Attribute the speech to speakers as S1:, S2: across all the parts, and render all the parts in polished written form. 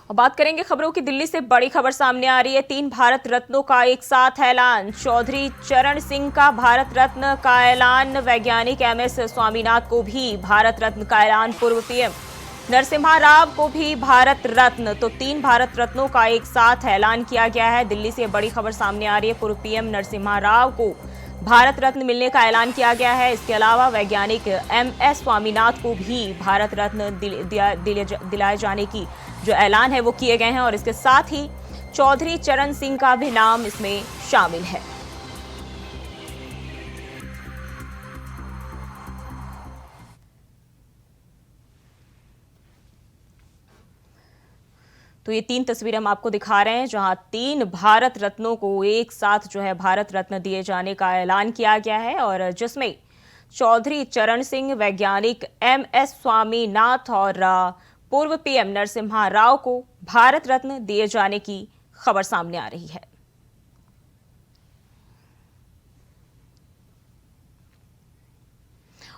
S1: और बात करेंगे खबरों की। दिल्ली से बड़ी खबर सामने आ रही है। 3 भारत रत्नों का एक साथ ऐलान। चौधरी चरण सिंह का भारत रत्न का ऐलान। वैज्ञानिक एमएस स्वामीनाथन को भी भारत रत्न का ऐलान। पूर्व पीएम नरसिम्हा राव को भी भारत रत्न। तो 3 भारत रत्नों का एक साथ ऐलान किया गया है। दिल्ली से बड़ी खबर सामने आ रही है। पूर्व पीएम नरसिम्हा राव को भारत रत्न मिलने का ऐलान किया गया है। इसके अलावा वैज्ञानिक एमएस स्वामीनाथन को भी भारत रत्न दिलाए जाने की जो ऐलान है वो किए गए हैं। और इसके साथ ही चौधरी चरण सिंह का भी नाम इसमें शामिल है। तो ये 3 तस्वीरें हम आपको दिखा रहे हैं जहां 3 भारत रत्नों को एक साथ जो है भारत रत्न दिए जाने का ऐलान किया गया है। और जिसमें चौधरी चरण सिंह, वैज्ञानिक एमएस स्वामीनाथन और पूर्व पीएम नरसिम्हा राव को भारत रत्न दिए जाने की खबर सामने आ रही है।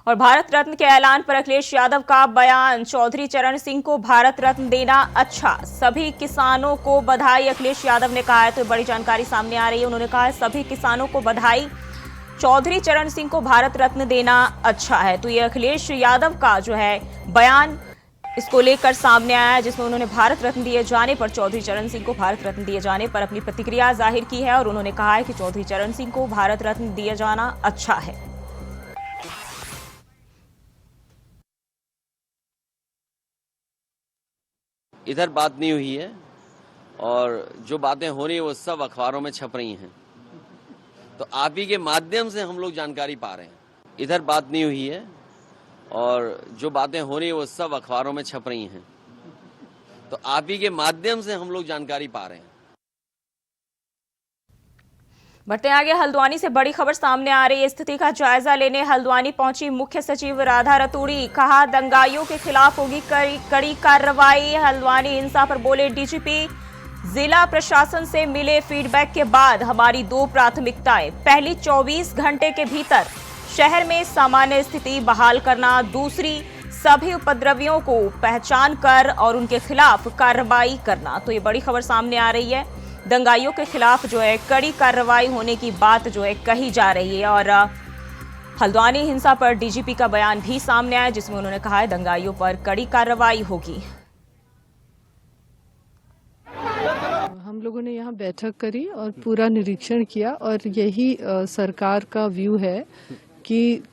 S1: और भारत रत्न के ऐलान पर अखिलेश यादव का बयान। चौधरी चरण सिंह को भारत रत्न देना अच्छा, सभी किसानों को बधाई, अखिलेश यादव ने कहा है। तो बड़ी जानकारी सामने आ रही है। उन्होंने कहा है सभी किसानों को बधाई, चौधरी चरण सिंह को भारत रत्न देना अच्छा है। तो ये अखिलेश यादव का जो है बयान इसको लेकर सामने आया है, जिसमें उन्होंने भारत रत्न दिए जाने पर, चौधरी चरण सिंह को भारत रत्न दिए जाने पर अपनी प्रतिक्रिया जाहिर की है। और उन्होंने कहा है कि चौधरी चरण सिंह को भारत रत्न दिया जाना अच्छा है।
S2: इधर बात नहीं हुई है और जो बातें हो रही है वो सब अखबारों में छप रही हैं, तो आप ही के माध्यम से हम लोग जानकारी पा रहे हैं। इधर बात नहीं हुई है और जो बातें हो रही है वो सब अखबारों में छप रही हैं, तो आप ही के माध्यम से हम लोग जानकारी पा रहे हैं।
S1: बढ़ते आगे, हल्द्वानी से बड़ी खबर सामने आ रही है। स्थिति का जायजा लेने हल्द्वानी पहुंची मुख्य सचिव राधा रतूड़ी। कहा दंगाइयों के खिलाफ होगी कड़ी कार्रवाई। हल्द्वानी हिंसा पर बोले डीजीपी, जिला प्रशासन से मिले फीडबैक के बाद हमारी 2 प्राथमिकताएं। पहली 24 घंटे के भीतर शहर में सामान्य स्थिति बहाल करना, दूसरी सभी उपद्रवियों को पहचान कर और उनके खिलाफ कार्रवाई करना। तो ये बड़ी खबर सामने आ रही है। दंगाइयों के खिलाफ जो है कड़ी कार्रवाई होने की बात जो है कही जा रही है। और हल्द्वानी हिंसा पर डीजीपी का बयान भी सामने आया, जिसमें उन्होंने कहा है दंगाइयों पर कड़ी कार्रवाई होगी।
S3: हम लोगों ने यहाँ बैठक करी और पूरा निरीक्षण किया और यही सरकार का व्यू है कि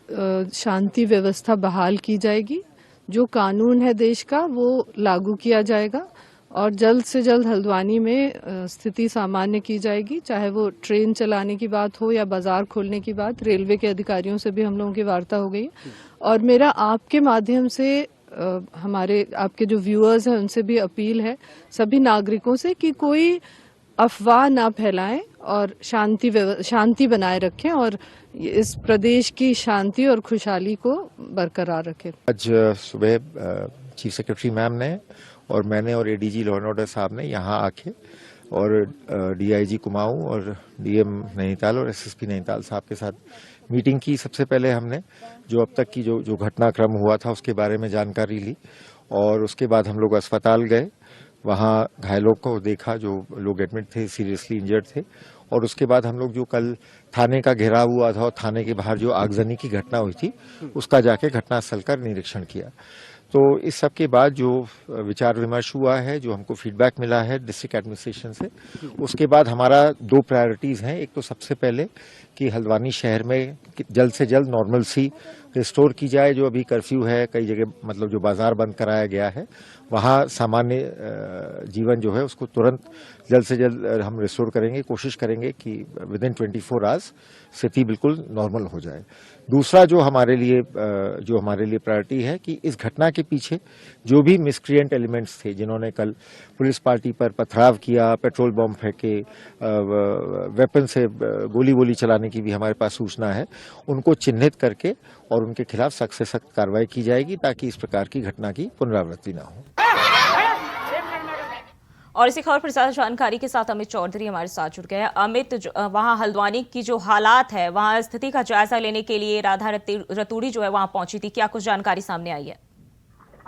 S3: शांति व्यवस्था बहाल की जाएगी, जो कानून है देश का वो लागू किया जाएगा और जल्द से जल्द हल्द्वानी में स्थिति सामान्य की जाएगी। चाहे वो ट्रेन चलाने की बात हो या बाजार खोलने की बात। रेलवे के अधिकारियों से भी हम लोगों की वार्ता हो गई और मेरा आपके माध्यम से हमारे आपके जो व्यूअर्स हैं उनसे भी अपील है सभी नागरिकों से कि कोई अफवाह ना फैलाएं और शांति बनाए रखें और इस प्रदेश की शांति और खुशहाली को बरकरार रखें।
S4: आज सुबह चीफ सेक्रेटरी मैम ने और मैंने और एडीजी लॉ एंड ऑर्डर साहब ने यहाँ आके और डीआईजी कुमाऊं और डीएम नैनीताल और एसएसपी नैनीताल साहब के साथ मीटिंग की। सबसे पहले हमने जो अब तक की जो घटनाक्रम हुआ था उसके बारे में जानकारी ली और उसके बाद हम लोग अस्पताल गए, वहाँ घायलों को देखा जो लोग एडमिट थे, सीरियसली इंजर्ड थे। और उसके बाद हम लोग जो कल थाने का घेराव हुआ था और थाने के बाहर जो आगजनी की घटना हुई थी उसका जाके घटनास्थल का निरीक्षण किया। तो इस सब के बाद जो विचार विमर्श हुआ है, जो हमको फीडबैक मिला है डिस्ट्रिक्ट एडमिनिस्ट्रेशन से, उसके बाद हमारा 2 प्रायोरिटीज हैं। एक तो सबसे पहले कि हल्द्वानी शहर में जल्द से जल्द नॉर्मल सी रिस्टोर की जाए। जो अभी कर्फ्यू है, कई जगह मतलब जो बाजार बंद कराया गया है, वहाँ सामान्य जीवन जो है उसको तुरंत जल्द से जल्द हम रिस्टोर करेंगे। कोशिश करेंगे कि विदिन 24 आवर्स स्थिति बिल्कुल नॉर्मल हो जाए। दूसरा जो हमारे लिए प्रायोरिटी है कि इस घटना के पीछे जो भी मिसक्रिएंट एलिमेंट्स थे, जिन्होंने कल पुलिस पार्टी पर पथराव किया, पेट्रोल बम फेंके, वेपन से गोली वोली चलाने की भी हमारे पास सूचना है, उनको चिन्हित करके और उनके खिलाफ सख्त से सख्त कार्रवाई की जाएगी ताकि इस प्रकार की घटना की पुनरावृत्ति ना हो।
S1: और इसी खबर पर ज्यादा जानकारी के साथ अमित चौधरी हमारे साथ जुड़ गए हैं। अमित, वहां हल्द्वानी की जो हालात है, वहां स्थिति का जायजा लेने के लिए राधा रतूड़ी जो है वहां पहुंची थी, क्या कुछ जानकारी सामने आई है?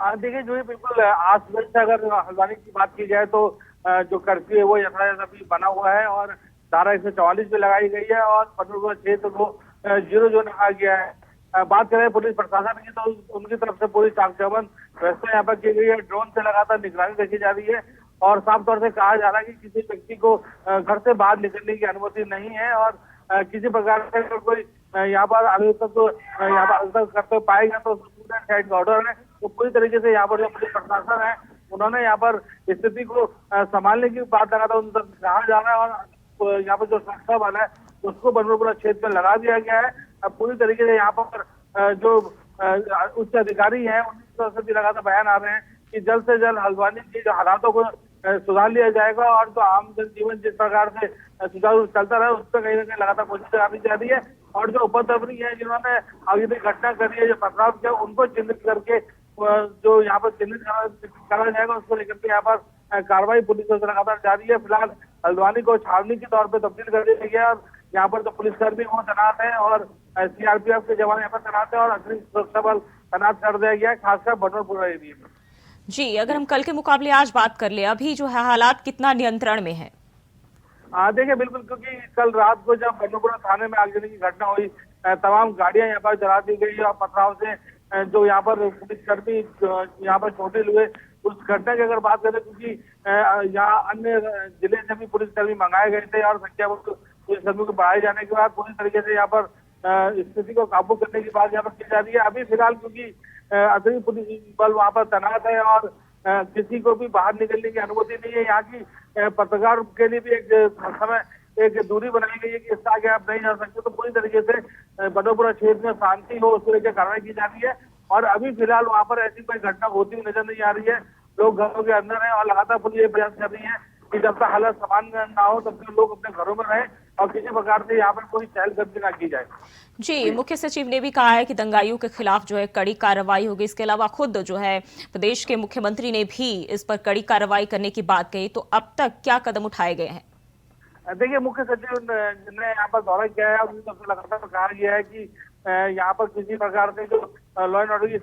S5: देखिए जो ये बिल्कुल आज सुबह से अगर हल्द्वानी की बात की जाए तो जो कर्फ्यू है वो यथायथ अभी बना हुआ है और धारा 144 भी लगाई गई है और पटना क्षेत्र को जीरो जोन रखा गया है। बात करें पुलिस प्रशासन की तो उनकी तरफ से पूरी चाक चौबंद व्यवस्था यहाँ पर की गई है। ड्रोन से लगातार निगरानी रखी जा रही है और साफ तौर से कहा जा रहा है कि किसी व्यक्ति को घर से बाहर निकलने की अनुमति नहीं है और किसी प्रकार से अगर कोई यहाँ पर अभी तक तो यहाँ पर करते पाएगा तो साइड का ऑर्डर है। तो पूरी तरीके से यहाँ पर जो पुलिस प्रशासन है उन्होंने यहाँ पर स्थिति को संभालने की बात लगातार उन तक कहा जा रहा है और यहाँ पर जो सुरक्षा बल है उसको बनपुरा क्षेत्र में लगा दिया गया है। अब पूरी तरीके से यहाँ पर जो उच्च अधिकारी हैं उनकी तरफ से भी लगातार बयान आ रहे हैं कि जल्द से जल्द हल्द्वानी की जो हालातों को सुधार लिया जाएगा और जो आम जनजीवन जिस प्रकार से सुचारू चलता रहा उस पर कहीं ना कहीं लगातार कोशिश करानी जा रही है। और जो उपद्रवी है जिन्होंने अभी भी घटना करी है जो पथराव किया उनको चिन्हित करके जो यहाँ पर चिन्हित करा जाएगा उसको लेकर के यहाँ पर कार्रवाई पुलिस से लगातार जारी है। फिलहाल हल्द्वानी को छावनी के तौर पर तब्दील कर दिया गया और यहाँ पर जो पुलिसकर्मी वो तैनात है और सीआरपीएफ के जवान यहाँ पर तैनात है और अतिरिक्त सुरक्षा बल तैनात कर दिया गया है खासकर बनपुरा एरिया में।
S1: जी, अगर हम कल के मुकाबले आज बात कर ले, अभी जो है हालात कितना नियंत्रण में है?
S5: देखिए बिल्कुल, क्योंकि कल रात को जब बनपुरा थाने में आगजनी की घटना हुई तमाम गाड़ियां यहाँ पर जला दी गई और पथराव से जो यहाँ पर पुलिसकर्मी यहाँ पर चोटिल हुए उस घटना की अगर बात करें क्योंकि यहाँ अन्य जिले से भी पुलिसकर्मी मंगाए गए थे और संख्या पुलिसकर्मी को बढ़ाए जाने के बाद पूरी तरीके से यहाँ पर स्थिति को काबू करने की बात यहाँ पर की जा रही है। अभी फिलहाल क्योंकि अतिरिक्त पुलिस बल वहाँ पर तैनात है और किसी को भी बाहर निकलने की अनुमति नहीं है। यहाँ की पत्रकार के लिए भी एक समय एक दूरी बनाई गई है कि इससे आगे आप नहीं जा सकते। तो पूरी तरीके से बनपुरा क्षेत्र में शांति हो उसको लेकर कार्रवाई की जा रही है और अभी फिलहाल वहाँ पर ऐसी कोई घटना होती हुई नजर नहीं आ रही है। लोग घरों के अंदर है और लगातार पुलिस ये प्रयास कर रही है कि जब तक हालत सामान्य ना हो तब तक लोग अपने घरों में रहें और किसी प्रकार से यहाँ पर कोई चहलकदमी ना की जाए।
S1: जी, मुख्य सचिव ने भी कहा है कि दंगाइयों के खिलाफ जो है कड़ी कार्रवाई होगी। इसके अलावा खुद जो है प्रदेश के मुख्यमंत्री ने भी इस पर कड़ी कार्रवाई करने की बात कही। तो अब तक क्या कदम उठाए गए हैं?
S5: देखिए मुख्य सचिव ने यहाँ पर दौरा किया है और उनकी तरफ से लगातार कहा गया है कि यहाँ पर किसी प्रकार से जो लॉ एंड ऑर्डर की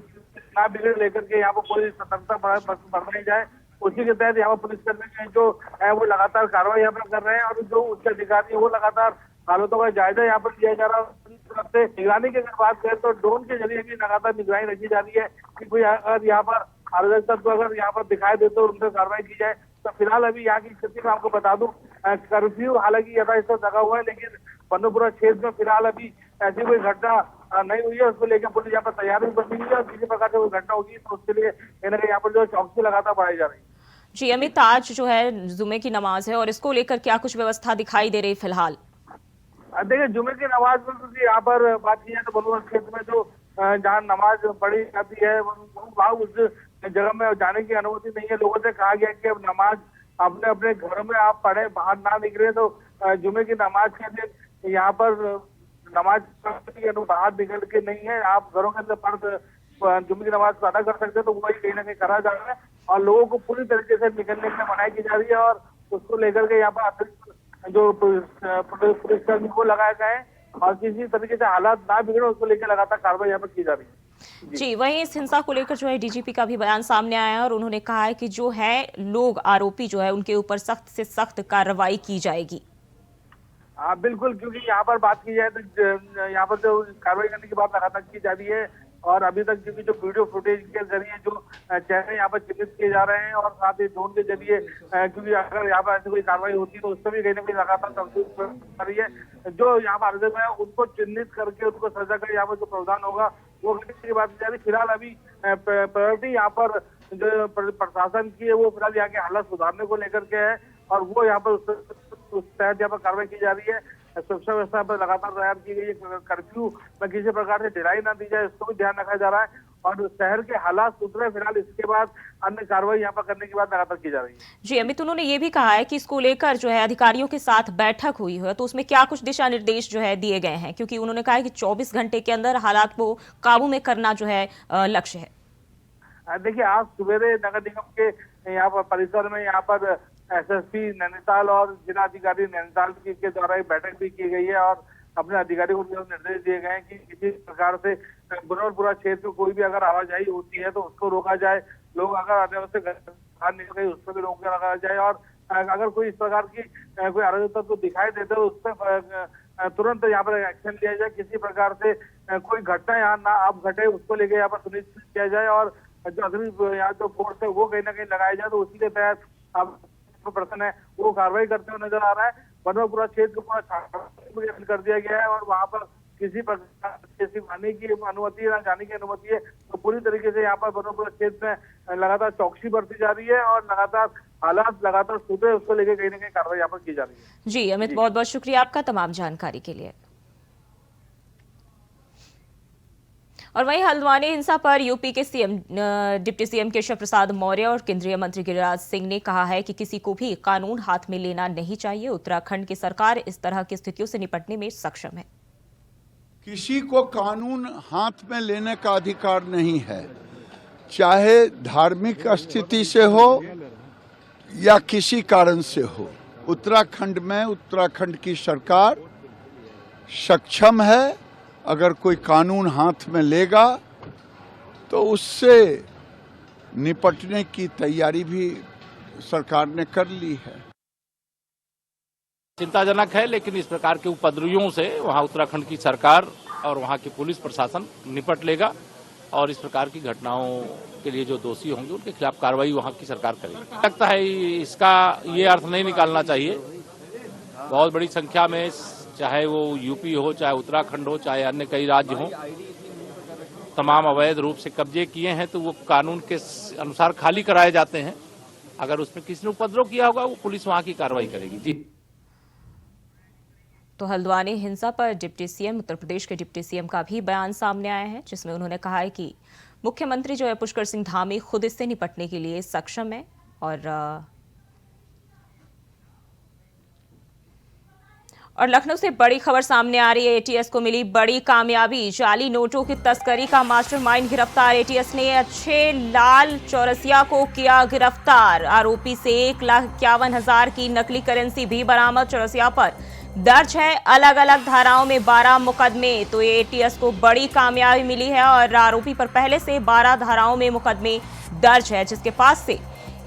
S5: ना बिगड़ लेकर के यहाँ पर पूरी सतर्कता बढ़ाई जाए। उसी के तहत यहाँ पर पुलिसकर्मी जो है वो लगातार कार्रवाई यहाँ पर कर रहे हैं और जो उच्च अधिकारी है वो लगातार हालतों का जायजा यहाँ पर लिया जा रहा है। निगरानी की अगर बात करें तो ड्रोन के जरिए भी लगातार निगरानी रखी जा रही है कि कोई अगर यहाँ पर अराजक तत्व अगर यहाँ पर दिखाई दे तो उन पर कार्रवाई की जाए। तो फिलहाल अभी यहाँ की स्थिति में आपको बता दूं कर्फ्यू हालांकि यथास्थिति लगा हुआ है लेकिन बनपुरा क्षेत्र में फिलहाल अभी ऐसी कोई घटना नहीं हुई है। उसको लेकर पुलिस यहाँ पर तैयारी बनी हुई है और किसी प्रकार से कोई घटना होगी तो उसके लिए कहीं ना कहीं यहाँ पर जो चौकसी लगातार बढ़ाई जा रही है।
S1: जी अमित, आज जो है जुमे की नमाज है और इसको लेकर क्या कुछ व्यवस्था दिखाई दे रही फिलहाल?
S5: देखिए जुमे की नमाज में क्योंकि यहाँ पर बात की जाए तो बनपुरा क्षेत्र में जो जहाँ नमाज पढ़ी जाती है वहाँ उस जगह में जाने की अनुमति नहीं है। लोगों से कहा गया कि अब नमाज अपने अपने घरों में आप पढ़े, बाहर ना निकले। तो जुमे की नमाज के लिए यहाँ पर नमाज बाहर निकल के नहीं है, आप घरों के अंदर पढ़ जुमे की नमाज अदा कर सकते हैं। तो वही कहीं ना कहीं करा जा रहा है और लोगों को पूरी तरीके से निकलने के लिए मनाई की जा रही है और उसको लेकर के यहाँ पर अतिरिक्त जो पुलिसकर्मी वो लगाए गए हैं और किसी तरीके से हालात ना बिगड़े उसको लेकर लगातार कार्रवाई यहाँ पर की जा रही है।
S1: जी, वहीं इस हिंसा को लेकर जो है डीजीपी का भी बयान सामने आया है और उन्होंने कहा है कि जो है लोग आरोपी जो है उनके ऊपर सख्त से सख्त कार्रवाई की जाएगी।
S5: हाँ बिल्कुल, क्योंकि यहाँ पर बात की जाए तो यहाँ पर जो कार्रवाई करने की बात लगातार की जा रही है और अभी तक क्योंकि जो वीडियो फुटेज के जरिए जो चेहरे यहाँ पर चिन्हित किए जा रहे हैं और साथ ही ड्रोन के जरिए क्योंकि अगर यहाँ पर ऐसी कोई कार्रवाई होती है तो उससे भी कहीं ना कहीं लगातार तब्दील कर रही है। जो यहाँ पर आरोप है उनको चिन्हित करके उनको सजा कर यहाँ पर जो प्रावधान होगा वो करने की बात की जा रही है। फिलहाल अभी प्रायोरिटी यहाँ पर जो प्रशासन की है वो फिलहाल यहाँ के हालात सुधारने को लेकर के है और वो यहाँ पर उस तहत यहाँ पर कार्रवाई की जा रही है। सुरक्षा व्यवस्था पर लगातार तैयार की गई है। कर्फ्यू में किसी प्रकार से ढिलाई ना दी जाए इसको भी ध्यान रखा जा रहा है और शहर के हालात सुधरे फिलहाल इसके बाद अन्य कार्रवाई यहाँ पर करने की बात लगातार की जा रही है।
S1: जी अमित, उन्होंने ये भी कहा है कि इसको लेकर जो है अधिकारियों के साथ बैठक हुई है तो उसमें क्या कुछ दिशा निर्देश जो है दिए गए हैं, क्योंकि उन्होंने कहा है कि 24 घंटे के अंदर हालात को काबू में करना जो है लक्ष्य है।
S5: देखिए आज सवेरे नगर निगम के यहाँ पर परिसर में यहाँ पर एसएसपी नैनीताल और जिला अधिकारी नैनीताल के द्वारा एक बैठक भी की गई है और अपने अधिकारियों को निर्देश दिए गए हैं कि किसी प्रकार से बनोरपुरा क्षेत्र में कोई भी अगर आवाजाही होती है तो उसको रोका जाए, लोग अगर अनावश्यक बाहर निकल गए उस पर भी रोक लगा जाए, और अगर कोई इस प्रकार की कोई अराजकता को दिखाई देते तो उस पर तुरंत यहाँ पर एक्शन लिया जाए। किसी प्रकार से कोई घटना यहाँ ना आप घटे उसको लेके यहाँ पर सुनिश्चित किया जाए, और जो अग्नि यहाँ जो फोर्स है वो कहीं ना कहीं लगाया जाए, तो उसी के तहत अब प्रश्न है वो कार्रवाई करते हुए नजर आ रहा है। बनोरपुरा क्षेत्र को पूरा छापा कर दिया गया है और वहाँ पर किसी प्रकार से आने की अनुमति ना जाने की अनुमति है, तो पूरी तरीके से यहाँ पर बनोरपुरा क्षेत्र में लगातार चौकसी बरती जा रही है और लगातार हालात लगातार सुधरे उसको लेकर कहीं ना कहीं कार्रवाई यहाँ पर की जा रही है।
S1: जी अमित, बहुत बहुत शुक्रिया आपका तमाम जानकारी के लिए। और वहीं हल्द्वानी हिंसा पर यूपी के CM deputy CM Keshav Prasad Maurya और केंद्रीय मंत्री गिरिराज सिंह ने कहा है कि किसी को भी कानून हाथ में लेना नहीं चाहिए। उत्तराखंड की सरकार इस तरह की स्थितियों से निपटने में सक्षम है।
S6: किसी को कानून हाथ में लेने का अधिकार नहीं है, चाहे धार्मिक स्थिति से हो या किसी कारण से हो। उत्तराखंड में उत्तराखंड की सरकार सक्षम है। अगर कोई कानून हाथ में लेगा तो उससे निपटने की तैयारी भी सरकार ने कर ली है।
S7: चिंताजनक है, लेकिन इस प्रकार के उपद्रवियों से वहां उत्तराखंड की सरकार और वहां की पुलिस प्रशासन निपट लेगा और इस प्रकार की घटनाओं के लिए जो दोषी होंगे उनके खिलाफ कार्रवाई वहां की सरकार करेगी। लगता है इसका ये अर्थ नहीं निकालना चाहिए। बहुत बड़ी संख्या में, चाहे वो यूपी हो, चाहे उत्तराखंड हो, चाहे अन्य कई राज्य हों, तमाम अवैध रूप से कब्जे किए हैं तो वो कानून के अनुसार खाली कराए जाते हैं। अगर उसमें किसी ने उपद्रव किया होगा वो पुलिस वहां की कार्रवाई करेगी। जी।
S1: तो हल्द्वानी हिंसा पर डिप्टी सीएम, उत्तर प्रदेश के डिप्टी सीएम का भी बयान सामने आया है, जिसमें उन्होंने कहा है कि मुख्यमंत्री जो है पुष्कर सिंह धामी खुद इससे निपटने के लिए सक्षम है। और लखनऊ से बड़ी खबर सामने आ रही है। एटीएस को मिली बड़ी कामयाबी, जाली नोटों की तस्करी का मास्टरमाइंड गिरफ्तार। एटीएस ने अच्छे लाल चौरसिया को किया गिरफ्तार। आरोपी से 1,51,000 की नकली करेंसी भी बरामद। चौरसिया पर दर्ज है अलग अलग धाराओं में 12 मुकदमे। तो एटीएस को बड़ी कामयाबी मिली है और आरोपी पर पहले से 12 धाराओं में मुकदमे दर्ज है, जिसके पास से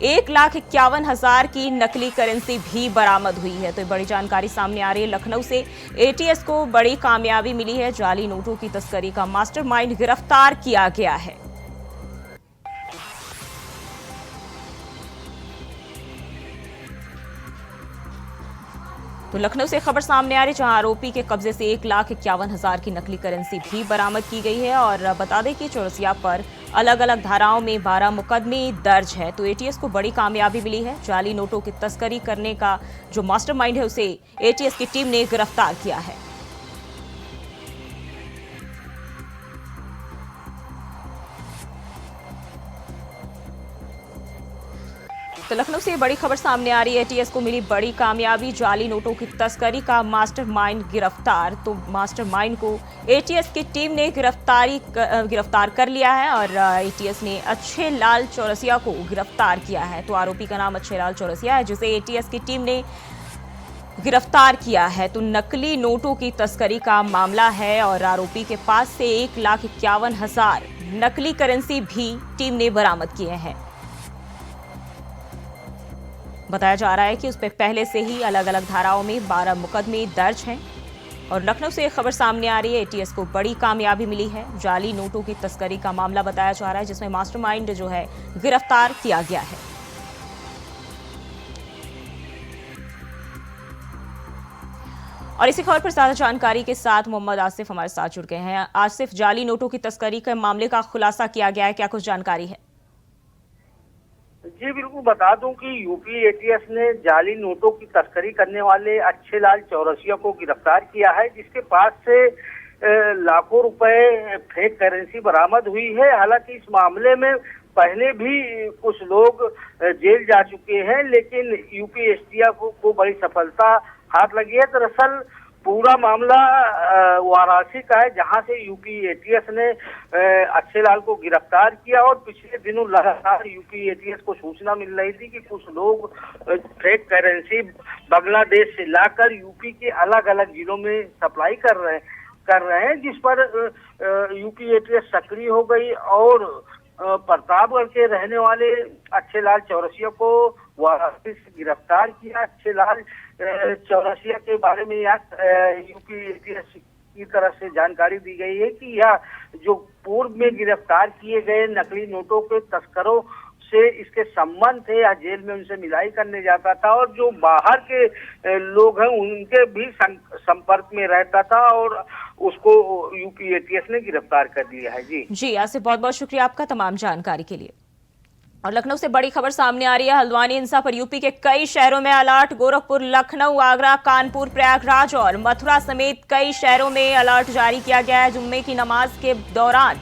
S1: 1,51,000 की नकली करेंसी भी बरामद हुई है। तो बड़ी जानकारी सामने आ रही है। लखनऊ से एटीएस को बड़ी कामयाबी मिली है। जाली नोटों की तस्करी का मास्टरमाइंड गिरफ्तार किया गया है। तो लखनऊ से खबर सामने आ रही है, जहां आरोपी के कब्जे से 1,51,000 की नकली करेंसी भी बरामद की गई है। और बता दें कि चौरसिया पर अलग अलग धाराओं में 12 मुकदमे दर्ज है। तो एटीएस को बड़ी कामयाबी मिली है। जाली नोटों की तस्करी करने का जो मास्टरमाइंड है उसे एटीएस की टीम ने गिरफ्तार किया है। तो लखनऊ से बड़ी खबर सामने आ रही है। एटीएस को मिली बड़ी कामयाबी, जाली नोटों की तस्करी का मास्टरमाइंड गिरफ्तार। तो मास्टरमाइंड को एटीएस की टीम ने गिरफ्तार कर लिया है और एटीएस ने अच्छे लाल चौरसिया को गिरफ्तार किया है। तो आरोपी का नाम अच्छे लाल चौरसिया है, जिसे एटीएस की टीम ने गिरफ्तार किया है। तो नकली नोटों की तस्करी का मामला है और आरोपी के पास से 1,51,000 नकली करेंसी भी टीम ने बरामद किए हैं। बताया जा रहा है कि उस पर पहले से ही अलग अलग धाराओं में 12 मुकदमे दर्ज हैं। और लखनऊ से खबर सामने आ रही है, एटीएस को बड़ी कामयाबी मिली है। जाली नोटों की तस्करी का मामला बताया जा रहा है, जिसमें मास्टरमाइंड जो है गिरफ्तार किया गया है। और इसी खबर पर ज्यादा जानकारी के साथ मोहम्मद आसिफ हमारे साथ जुड़ गए हैं। आसिफ, जाली नोटों की तस्करी के मामले का खुलासा किया गया है, क्या कुछ जानकारी है?
S8: जी बिल्कुल, बता दूं कि यूपी एटीएस ने जाली नोटों की तस्करी करने वाले अच्छे लाल चौरसिया को गिरफ्तार किया है, जिसके पास से लाखों रुपए फेक करेंसी बरामद हुई है। हालांकि इस मामले में पहले भी कुछ लोग जेल जा चुके हैं, लेकिन यूपी एटीएस को बड़ी सफलता हाथ लगी है। दरअसल पूरा मामला वाराणसी का है, जहां से यूपी एटीएस ने अच्छे लाल को गिरफ्तार किया और पिछले दिनों लगातार यूपी एटीएस को सूचना मिल रही थी कि कुछ लोग फेक करेंसी बांग्लादेश से लाकर यूपी के अलग अलग जिलों में सप्लाई कर रहे हैं। कर रहे हैं, जिस पर यूपी एटीएस सक्रिय हो गई और प्रतापगढ़ के रहने वाले अच्छेलाल चौरसिया को वाराणसी से गिरफ्तार किया। अच्छेलाल चौरसिया के बारे में यूपी एटीएस की तरफ से जानकारी दी गई है कि यह जो पूर्व में गिरफ्तार किए गए नकली नोटों के तस्करों से इसके संबंध थे, यह जेल में उनसे मिलाई करने जाता था और जो बाहर के लोग हैं उनके भी संपर्क में रहता था और उसको यूपी एटीएस ने गिरफ्तार कर लिया है। जी
S1: आसिफ, बहुत बहुत शुक्रिया आपका तमाम जानकारी के लिए। और लखनऊ से बड़ी खबर सामने आ रही है। हल्द्वानी हिंसा पर यूपी के कई शहरों में अलर्ट। गोरखपुर, लखनऊ, आगरा, कानपुर, प्रयागराज और मथुरा समेत कई शहरों में अलर्ट जारी किया गया है। जुम्मे की नमाज के दौरान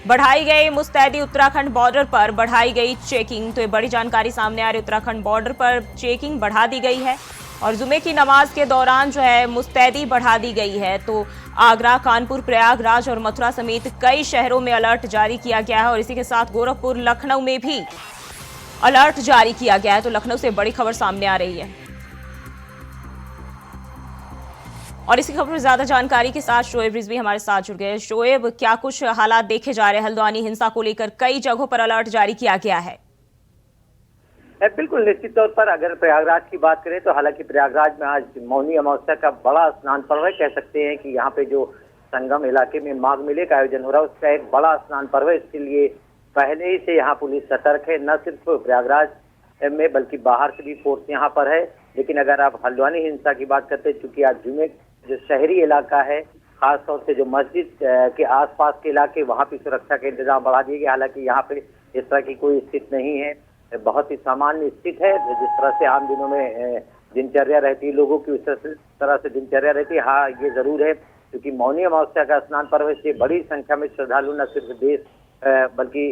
S1: बढ़ाई गई मुस्तैदी। उत्तराखंड बॉर्डर पर बढ़ाई गई चेकिंग। तो ये बड़ी जानकारी सामने आ रही है। उत्तराखंड बॉर्डर पर चेकिंग बढ़ा दी गई है और जुम्मे की नमाज के दौरान जो है मुस्तैदी बढ़ा दी गई है। तो आगरा, कानपुर, प्रयागराज और मथुरा समेत कई शहरों में अलर्ट जारी किया गया है और इसी के साथ गोरखपुर, लखनऊ में भी अलर्ट जारी किया गया है। तो लखनऊ से बड़ी खबर सामने आ रही है और इसी खबर में ज्यादा जानकारी के साथ शोएब रिजवी हमारे साथ जुड़ गए। शोएब, क्या कुछ हालात देखे जा रहे हैं? हल्द्वानी हिंसा को लेकर कई जगहों पर अलर्ट जारी किया गया है।
S9: बिल्कुल, निश्चित तौर पर अगर प्रयागराज की बात करें तो हालांकि प्रयागराज में आज मौनी अमावस्या का बड़ा स्नान पर्व है। कह सकते हैं कि यहाँ पे जो संगम इलाके में माघ मेले का आयोजन हो रहा है उसका एक बड़ा स्नान पर्व है। इसके लिए पहले ही से यहाँ पुलिस सतर्क है, न सिर्फ प्रयागराज में बल्कि बाहर से भी फोर्स यहाँ पर है। लेकिन अगर आप हल्द्वानी हिंसा की बात करते हैं, चूंकि आज जुमे जो शहरी इलाका है, खासतौर से जो मस्जिद के आसपास के इलाके, वहाँ भी सुरक्षा के इंतजाम बढ़ा दिए गए। हालांकि यहाँ पे इस तरह की कोई स्थिति नहीं है, बहुत ही सामान्य स्थिति है। जिस तरह से आम दिनों में दिनचर्या रहती है लोगों की, उस तरह से दिनचर्या रहती है। हाँ, ये जरूर है क्योंकि मौनी अमावस्या का स्नान पर्व से बड़ी संख्या में श्रद्धालु न सिर्फ देश बल्कि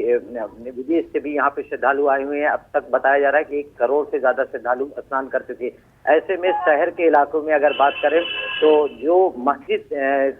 S9: विदेश से भी यहाँ पे श्रद्धालु आए हुए हैं। अब तक बताया जा रहा है कि 1 करोड़ से ज्यादा श्रद्धालु स्नान कर चुके। ऐसे में शहर के इलाकों में अगर बात करें तो जो मस्जिद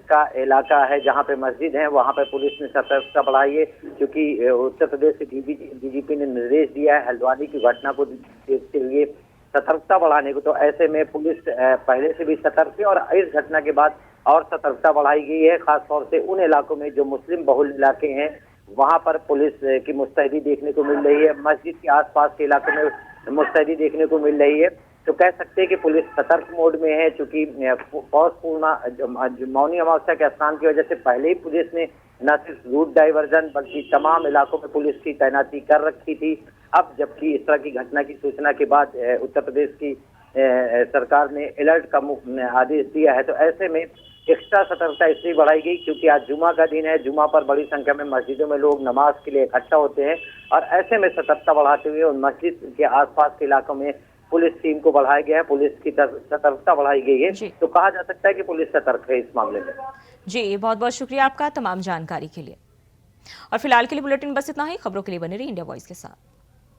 S9: का इलाका है, जहाँ पे मस्जिद है, वहाँ पे पुलिस ने सतर्कता बढ़ाई है क्योंकि उत्तर प्रदेश के डीजीपी ने निर्देश दिया है हल्द्वानी की घटना को देखते हुए सतर्कता बढ़ाने को। तो ऐसे में पुलिस पहले से भी सतर्क है और इस घटना के बाद और सतर्कता बढ़ाई गई है। खासतौर से उन इलाकों में जो मुस्लिम बहुल इलाके हैं वहां पर पुलिस की मुस्तैदी देखने को मिल रही है। मस्जिद के आसपास के इलाकों में मुस्तैदी देखने को मिल रही है। तो कह सकते हैं कि पुलिस सतर्क मोड में है चूंकि पौष पूर्णिमा मौनी अमावस्या के स्नान की वजह से पहले ही पुलिस ने न सिर्फ रूट डाइवर्जन बल्कि तमाम इलाकों में पुलिस की तैनाती कर रखी थी। अब जबकि इस तरह की घटना की सूचना के बाद उत्तर प्रदेश की सरकार ने अलर्ट का आदेश दिया है। तो ऐसे में एक्स्ट्रा सतर्कता इसलिए बढ़ाई गई क्योंकि आज जुमा का दिन है। जुमा पर बड़ी संख्या में मस्जिदों में लोग नमाज के लिए इकट्ठा होते हैं और ऐसे में सतर्कता बढ़ाते हुए उन मस्जिद के आसपास के इलाकों में पुलिस टीम को बढ़ाया गया है, पुलिस की सतर्कता बढ़ाई गई है। तो कहा जा सकता है कि पुलिस सतर्क है इस मामले में।
S1: जी, बहुत बहुत शुक्रिया आपका तमाम जानकारी के लिए। और फिलहाल के लिए बुलेटिन बस इतना ही। खबरों के लिए बने रहिए इंडिया वॉइस के साथ।